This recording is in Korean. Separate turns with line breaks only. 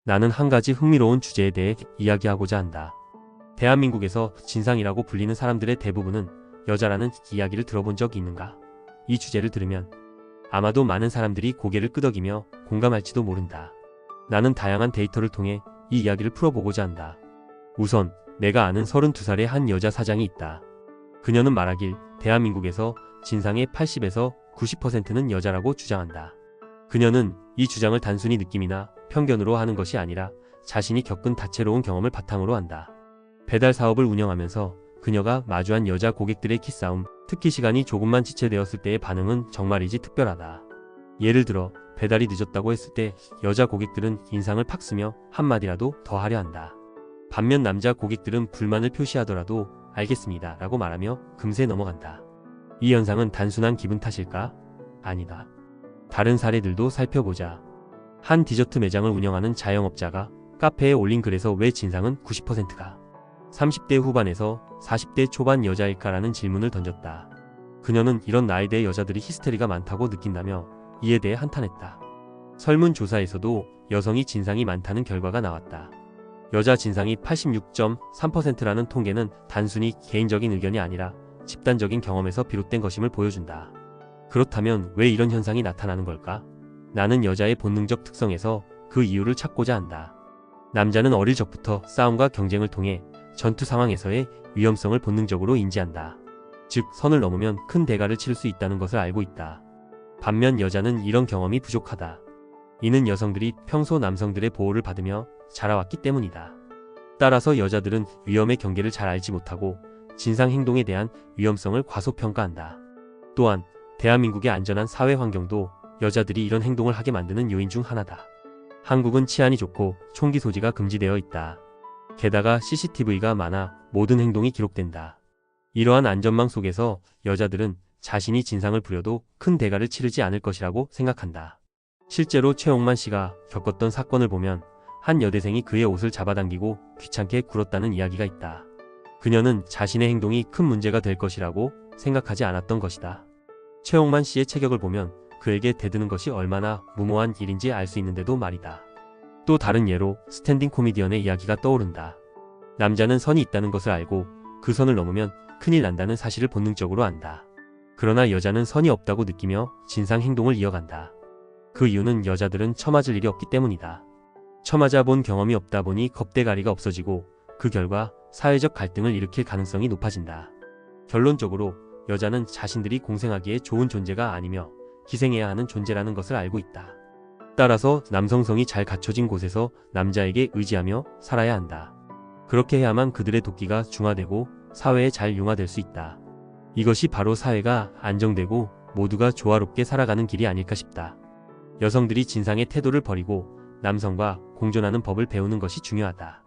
나는 한 가지 흥미로운 주제에 대해 이야기하고자 한다. 대한민국에서 진상이라고 불리는 사람들의 대부분은 여자라는 이야기를 들어본 적이 있는가? 이 주제를 들으면 아마도 많은 사람들이 고개를 끄덕이며 공감할지도 모른다. 나는 다양한 데이터를 통해 이 이야기를 풀어보고자 한다. 우선 내가 아는 32살의 한 여자 사장이 있다. 그녀는 말하길 대한민국에서 진상의 80에서 90%는 여자라고 주장한다. 그녀는 이 주장을 단순히 느낌이나 편견으로 하는 것이 아니라 자신이 겪은 다채로운 경험을 바탕으로 한다. 배달 사업을 운영하면서 그녀가 마주한 여자 고객들의 키싸움, 특히 시간이 조금만 지체되었을 때의 반응은 정말이지 특별하다. 예를 들어 배달이 늦었다고 했을 때 여자 고객들은 인상을 팍 쓰며 한마디라도 더 하려 한다. 반면 남자 고객들은 불만을 표시하더라도 알겠습니다 라고 말하며 금세 넘어간다. 이 현상은 단순한 기분 탓일까? 아니다. 다른 사례들도 살펴보자. 한 디저트 매장을 운영하는 자영업자가 카페에 올린 글에서 왜 진상은 90%가 30대 후반에서 40대 초반 여자일까라는 질문을 던졌다. 그녀는 이런 나이대의 여자들이 히스테리가 많다고 느낀다며 이에 대해 한탄했다. 설문조사에서도 여성이 진상이 많다는 결과가 나왔다. 여자 진상이 86.3%라는 통계는 단순히 개인적인 의견이 아니라 집단적인 경험에서 비롯된 것임을 보여준다. 그렇다면 왜 이런 현상이 나타나는 걸까? 나는 여자의 본능적 특성에서 그 이유를 찾고자 한다. 남자는 어릴 적부터 싸움과 경쟁을 통해 전투 상황에서의 위험성을 본능적으로 인지한다. 즉, 선을 넘으면 큰 대가를 치를 수 있다는 것을 알고 있다. 반면 여자는 이런 경험이 부족하다. 이는 여성들이 평소 남성들의 보호를 받으며 자라왔기 때문이다. 따라서 여자들은 위험의 경계를 잘 알지 못하고 진상 행동에 대한 위험성을 과소평가한다. 또한 대한민국의 안전한 사회 환경도 여자들이 이런 행동을 하게 만드는 요인 중 하나다. 한국은 치안이 좋고 총기 소지가 금지되어 있다. 게다가 CCTV가 많아 모든 행동이 기록된다. 이러한 안전망 속에서 여자들은 자신이 진상을 부려도 큰 대가를 치르지 않을 것이라고 생각한다. 실제로 최홍만 씨가 겪었던 사건을 보면 한 여대생이 그의 옷을 잡아당기고 귀찮게 굴었다는 이야기가 있다. 그녀는 자신의 행동이 큰 문제가 될 것이라고 생각하지 않았던 것이다. 최홍만 씨의 체격을 보면 그에게 대드는 것이 얼마나 무모한 일인지 알 수 있는데도 말이다. 또 다른 예로 스탠딩 코미디언의 이야기가 떠오른다. 남자는 선이 있다는 것을 알고 그 선을 넘으면 큰일 난다는 사실을 본능적으로 안다. 그러나 여자는 선이 없다고 느끼며 진상 행동을 이어간다. 그 이유는 여자들은 처맞을 일이 없기 때문이다. 처맞아 본 경험이 없다 보니 겁대가리가 없어지고 그 결과 사회적 갈등을 일으킬 가능성이 높아진다. 결론적으로 여자는 자신들이 공생하기에 좋은 존재가 아니며 희생해야 하는 존재라는 것을 알고 있다. 따라서 남성성이 잘 갖춰진 곳에서 남자에게 의지하며 살아야 한다. 그렇게 해야만 그들의 도끼가 중화되고 사회에 잘 융화될 수 있다. 이것이 바로 사회가 안정되고 모두가 조화롭게 살아가는 길이 아닐까 싶다. 여성들이 진상의 태도를 버리고 남성과 공존하는 법을 배우는 것이 중요하다.